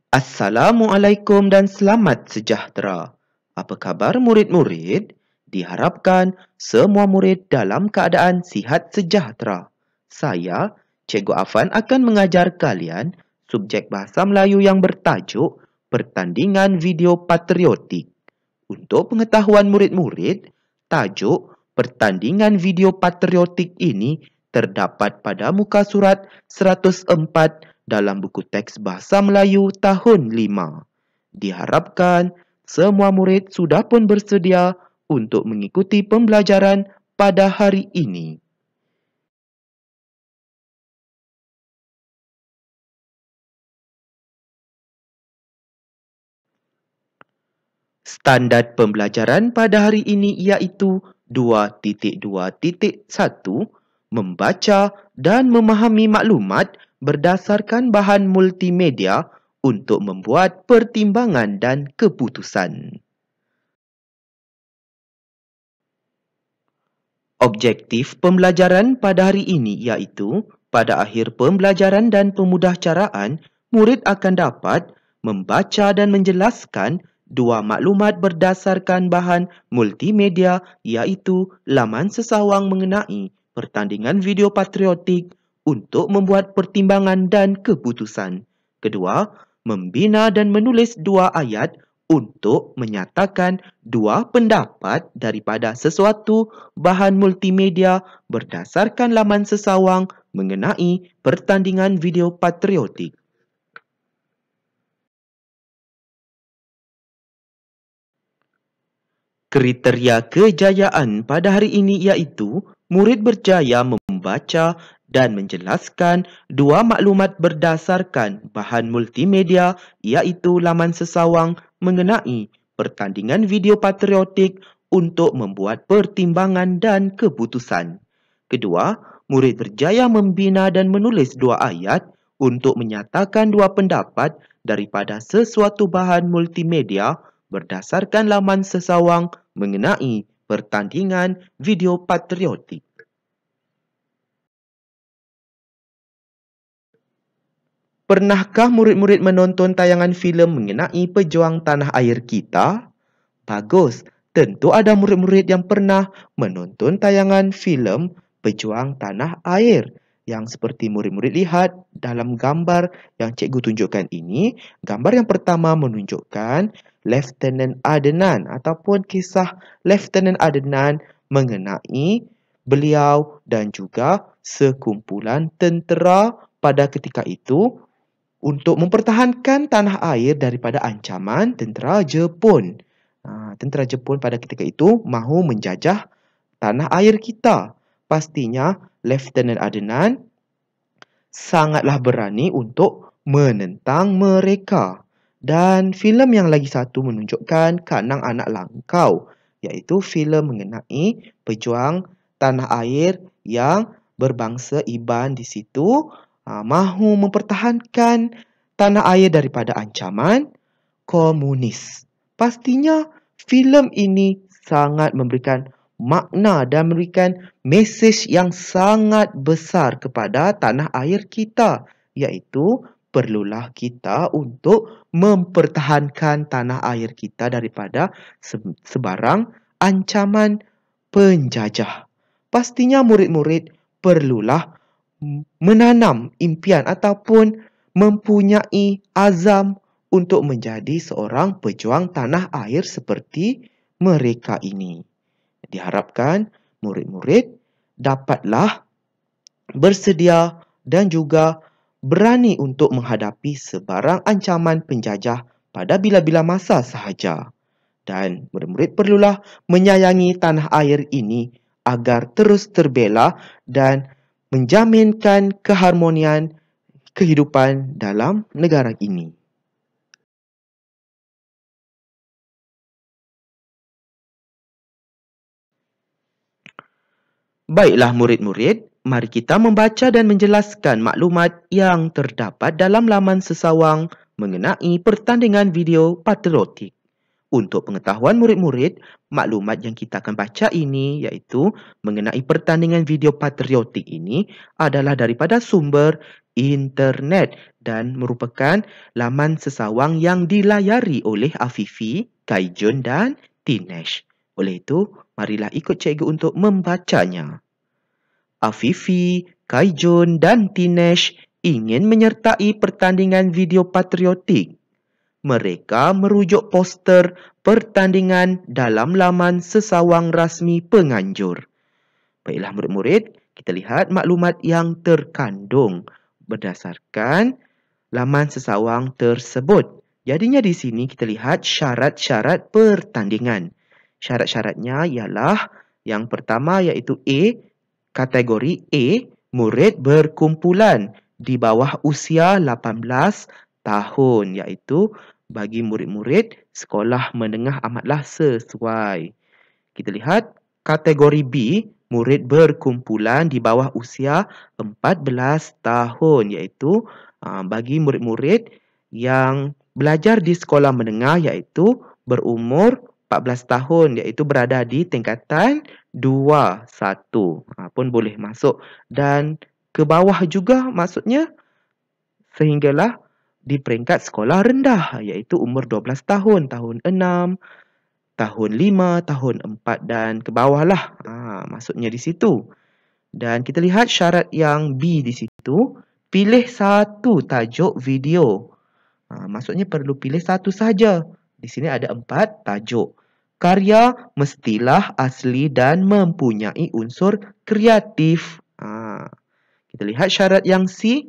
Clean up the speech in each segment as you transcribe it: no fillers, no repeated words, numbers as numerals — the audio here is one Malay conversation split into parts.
Assalamualaikum dan selamat sejahtera. Apa khabar murid-murid? Diharapkan semua murid dalam keadaan sihat sejahtera. Saya, Cikgu Afan akan mengajar kalian subjek Bahasa Melayu yang bertajuk Pertandingan Video Patriotik. Untuk pengetahuan murid-murid, tajuk Pertandingan Video Patriotik ini terdapat pada muka surat 104 dalam buku teks Bahasa Melayu tahun 5. Diharapkan semua murid sudah pun bersedia untuk mengikuti pembelajaran pada hari ini. Standard pembelajaran pada hari ini iaitu 2.2.1 membaca dan memahami maklumat berdasarkan bahan multimedia untuk membuat pertimbangan dan keputusan. Objektif pembelajaran pada hari ini iaitu pada akhir pembelajaran dan pemudahcaraan, murid akan dapat membaca dan menjelaskan dua maklumat berdasarkan bahan multimedia iaitu laman sesawang mengenai pertandingan video patriotik untuk membuat pertimbangan dan keputusan. Kedua, membina dan menulis dua ayat untuk menyatakan dua pendapat daripada sesuatu bahan multimedia berdasarkan laman sesawang mengenai pertandingan video patriotik. Kriteria kejayaan pada hari ini iaitu murid berjaya membaca dan menjelaskan dua maklumat berdasarkan bahan multimedia iaitu laman sesawang mengenai pertandingan video patriotik untuk membuat pertimbangan dan keputusan. Kedua, murid berjaya membina dan menulis dua ayat untuk menyatakan dua pendapat daripada sesuatu bahan multimedia berdasarkan laman sesawang mengenai pertandingan video patriotik. Pernahkah murid-murid menonton tayangan filem mengenai pejuang tanah air kita? Bagus, tentu ada murid-murid yang pernah menonton tayangan filem pejuang tanah air. Yang seperti murid-murid lihat dalam gambar yang cikgu tunjukkan ini, gambar yang pertama menunjukkan Lieutenant Adenan ataupun kisah Lieutenant Adenan mengenai beliau dan juga sekumpulan tentera pada ketika itu untuk mempertahankan tanah air daripada ancaman tentera Jepun. Tentera Jepun pada ketika itu mahu menjajah tanah air kita. Pastinya Lieutenant Adenan sangatlah berani untuk menentang mereka. Dan filem yang lagi satu menunjukkan Kanang Anak Langkau, iaitu filem mengenai pejuang tanah air yang berbangsa Iban di situ mahu mempertahankan tanah air daripada ancaman komunis. Pastinya filem ini sangat memberikan makna dan memberikan mesej yang sangat besar kepada tanah air kita, iaitu perlulah kita untuk mempertahankan tanah air kita daripada sebarang ancaman penjajah. Pastinya murid-murid perlulah menanam impian ataupun mempunyai azam untuk menjadi seorang pejuang tanah air seperti mereka ini. Diharapkan murid-murid dapatlah bersedia dan juga berani untuk menghadapi sebarang ancaman penjajah pada bila-bila masa sahaja. Dan murid-murid perlulah menyayangi tanah air ini agar terus terbela dan menjaminkan keharmonian kehidupan dalam negara ini. Baiklah murid-murid, mari kita membaca dan menjelaskan maklumat yang terdapat dalam laman sesawang mengenai pertandingan video patriotik. Untuk pengetahuan murid-murid, maklumat yang kita akan baca ini iaitu mengenai pertandingan video patriotik ini adalah daripada sumber internet dan merupakan laman sesawang yang dilayari oleh Afifi, Kaijun dan Tinesh. Oleh itu, marilah ikut cikgu untuk membacanya. Afifi, Kaijun dan Tinesh ingin menyertai pertandingan video patriotik. Mereka merujuk poster pertandingan dalam laman sesawang rasmi penganjur. Baiklah murid-murid, kita lihat maklumat yang terkandung berdasarkan laman sesawang tersebut. Jadinya di sini kita lihat syarat-syarat pertandingan. Syarat-syaratnya ialah yang pertama iaitu A, kategori A, murid berkumpulan di bawah usia 18 tahun, iaitu bagi murid-murid sekolah menengah amatlah sesuai. Kita lihat kategori B, murid berkumpulan di bawah usia 14 tahun, iaitu bagi murid-murid yang belajar di sekolah menengah iaitu berumur 14 tahun, iaitu berada di tingkatan 2, 1 pun boleh masuk. Dan ke bawah juga maksudnya sehinggalah di peringkat sekolah rendah, iaitu umur 12 tahun, tahun 6, tahun 5, tahun 4 dan ke bawah lah. Maksudnya di situ. Dan kita lihat syarat yang B di situ. Pilih satu tajuk video. Maksudnya perlu pilih satu saja. Di sini ada 4 tajuk. Karya mestilah asli dan mempunyai unsur kreatif. Kita lihat syarat yang C.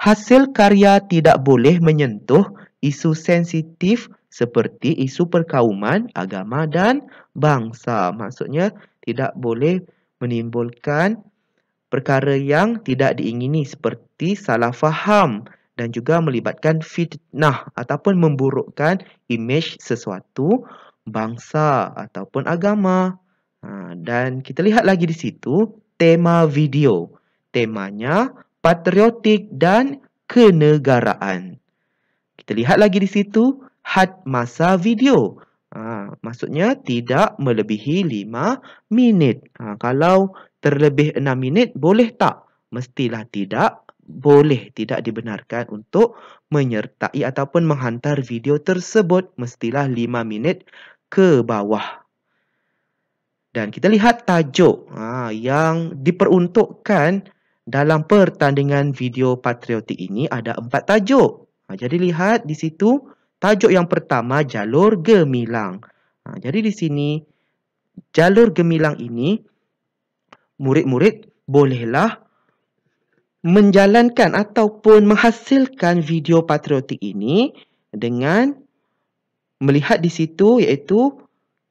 Hasil karya tidak boleh menyentuh isu sensitif seperti isu perkauman, agama dan bangsa. Maksudnya tidak boleh menimbulkan perkara yang tidak diingini seperti salah faham dan juga melibatkan fitnah ataupun memburukkan imej sesuatu bangsa ataupun agama. Dan kita lihat lagi di situ tema video. Temanya patriotik dan kenegaraan. Kita lihat lagi di situ had masa video. Maksudnya tidak melebihi 5 minit. Kalau terlebih 6 minit boleh tak? Mestilah tidak. Boleh tidak dibenarkan untuk menyertai ataupun menghantar video tersebut. Mestilah 5 minit ke bawah. Dan kita lihat tajuk yang diperuntukkan dalam pertandingan video patriotik ini ada 4 tajuk. Jadi lihat di situ tajuk yang pertama jalur gemilang. Jadi di sini jalur gemilang ini murid-murid bolehlah menjalankan ataupun menghasilkan video patriotik ini dengan melihat di situ iaitu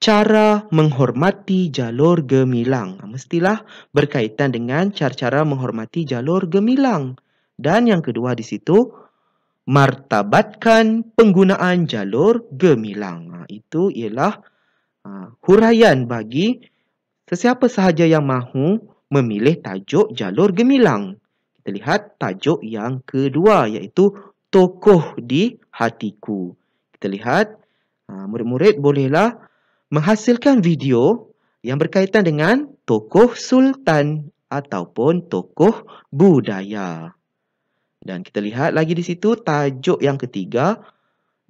cara menghormati jalur gemilang. Mestilah berkaitan dengan cara-cara menghormati jalur gemilang. Dan yang kedua di situ, martabatkan penggunaan jalur gemilang. Itu ialah huraian bagi sesiapa sahaja yang mahu memilih tajuk jalur gemilang. Kita lihat tajuk yang kedua iaitu tokoh di hatiku. Kita lihat murid-murid bolehlah menghasilkan video yang berkaitan dengan tokoh sultan ataupun tokoh budaya. Dan kita lihat lagi di situ tajuk yang ketiga,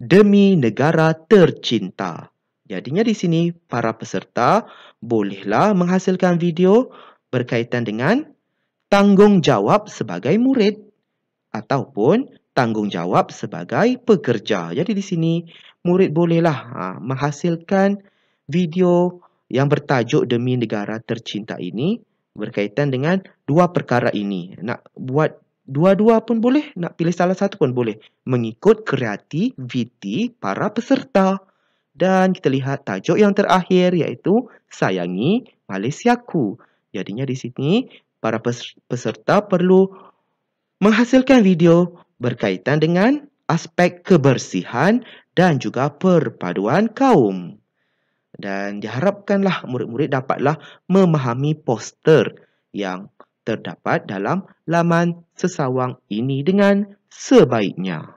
demi negara tercinta. Jadinya di sini para peserta bolehlah menghasilkan video berkaitan dengan tanggungjawab sebagai murid ataupun tanggungjawab sebagai pekerja. Jadi di sini murid bolehlah menghasilkan video yang bertajuk demi negara tercinta ini berkaitan dengan dua perkara ini. Nak buat dua-dua pun boleh, nak pilih salah satu pun boleh. Mengikut kreativiti para peserta. Dan kita lihat tajuk yang terakhir iaitu sayangi Malaysiaku. Jadinya di sini para peserta perlu menghasilkan video berkaitan dengan aspek kebersihan dan juga perpaduan kaum. Dan diharapkanlah murid-murid dapatlah memahami poster yang terdapat dalam laman sesawang ini dengan sebaiknya.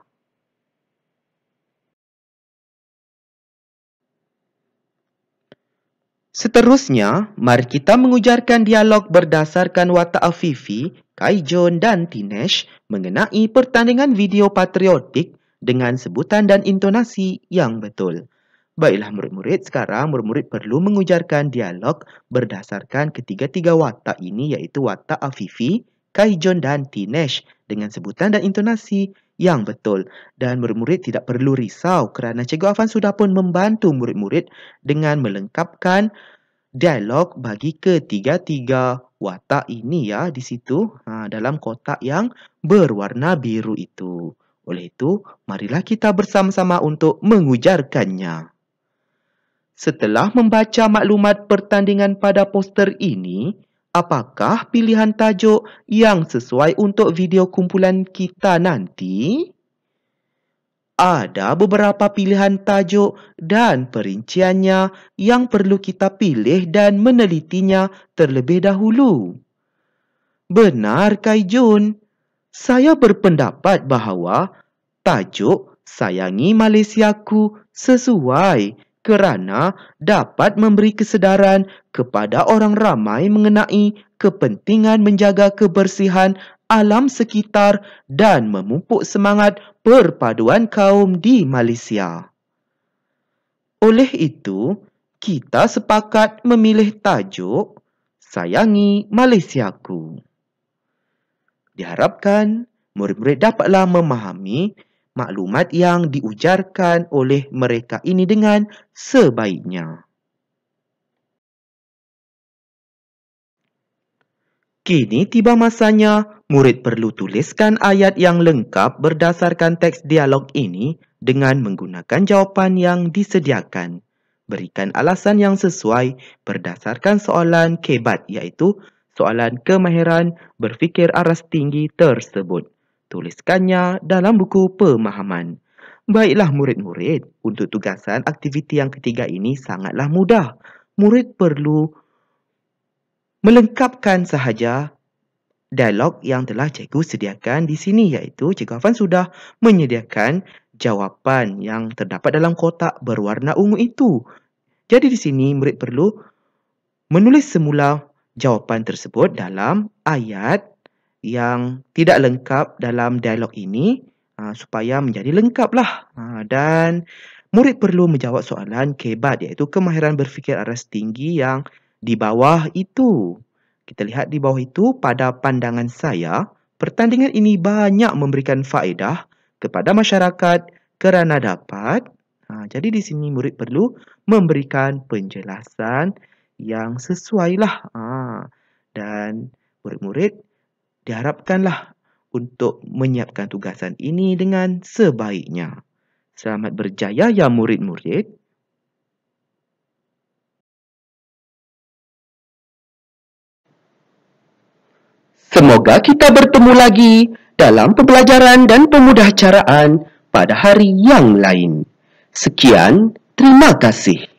Seterusnya, mari kita mengujarkan dialog berdasarkan watak Afifi, Kaijon dan Tinesh mengenai pertandingan video patriotik dengan sebutan dan intonasi yang betul. Baiklah murid-murid, sekarang murid-murid perlu mengujarkan dialog berdasarkan ketiga-tiga watak ini iaitu watak Afifi, Kaijon dan Tinesh dengan sebutan dan intonasi yang betul. Dan murid-murid tidak perlu risau kerana Cikgu Afan sudah pun membantu murid-murid dengan melengkapkan dialog bagi ketiga-tiga watak ini ya di situ dalam kotak yang berwarna biru itu. Oleh itu, marilah kita bersama-sama untuk mengujarkannya. Setelah membaca maklumat pertandingan pada poster ini, apakah pilihan tajuk yang sesuai untuk video kumpulan kita nanti? Ada beberapa pilihan tajuk dan perinciannya yang perlu kita pilih dan menelitinya terlebih dahulu. Benar, Kaijun. Saya berpendapat bahawa tajuk Sayangi Malaysiaku sesuai kerana dapat memberi kesedaran kepada orang ramai mengenai kepentingan menjaga kebersihan alam sekitar dan memupuk semangat perpaduan kaum di Malaysia. Oleh itu, kita sepakat memilih tajuk Sayangi Malaysiaku. Diharapkan murid-murid dapatlah memahami maklumat yang diujarkan oleh mereka ini dengan sebaiknya. Kini tiba masanya murid perlu tuliskan ayat yang lengkap berdasarkan teks dialog ini dengan menggunakan jawapan yang disediakan. Berikan alasan yang sesuai berdasarkan soalan kebat iaitu soalan kemahiran berfikir aras tinggi tersebut. Tuliskannya dalam buku pemahaman. Baiklah murid-murid, untuk tugasan aktiviti yang ketiga ini sangatlah mudah. Murid perlu melengkapkan sahaja dialog yang telah cikgu sediakan di sini iaitu Cikgu Afan sudah menyediakan jawapan yang terdapat dalam kotak berwarna ungu itu. Jadi di sini murid perlu menulis semula jawapan tersebut dalam ayat yang tidak lengkap dalam dialog ini supaya menjadi lengkaplah. Dan murid perlu menjawab soalan kebat iaitu kemahiran berfikir aras tinggi yang di bawah itu. Kita lihat di bawah itu pada pandangan saya, pertandingan ini banyak memberikan faedah kepada masyarakat kerana dapat. Jadi di sini murid perlu memberikan penjelasan yang sesuailah. Dan murid-murid diharapkanlah untuk menyiapkan tugasan ini dengan sebaiknya. Selamat berjaya ya murid-murid. Semoga kita bertemu lagi dalam pembelajaran dan pemudahcaraan pada hari yang lain. Sekian, terima kasih.